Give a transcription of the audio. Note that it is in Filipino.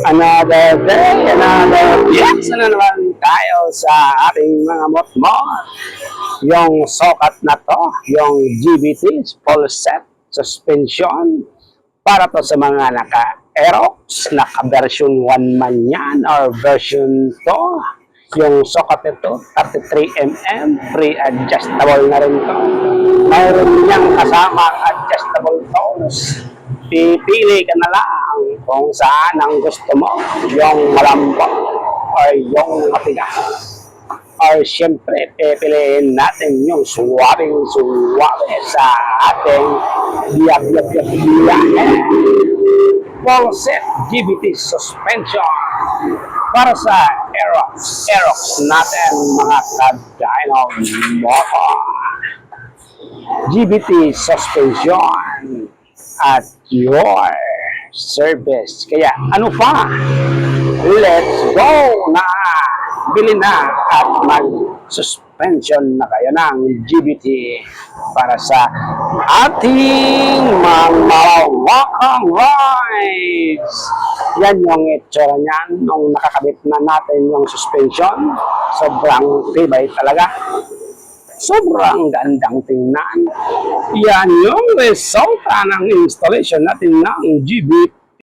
Another day, another yes na naman tayo sa ating mga motmot. Yung sokat na to, yung GBT, full set suspension, para to sa mga naka-Aerox, naka-version 1 man yan, or version 2. Yung sokat nito, 33mm, pre-adjustable na rin to. Mayroon niyang kasamang adjustable tones. Pipili ka na lang kung saan ang gusto mo, yung malambot or yung matigas. Or siyempre, pipiliin natin yung suwabing-suwabe sa ating biyak-biyak-biyak. Full set GBT suspension para sa Aerox natin mga ka-dyno motor. GBT suspension at your service. Kaya ano pa? Let's go na! Bili na at mag-suspension na kayo ng GBT para sa ating malawakang rides. Yan yung itsura niyan nung nakakabit na natin yung suspension. Sobrang tibay talaga. Sobrang gandang tingnan. Yan yung resulta ng installation natin ng GBT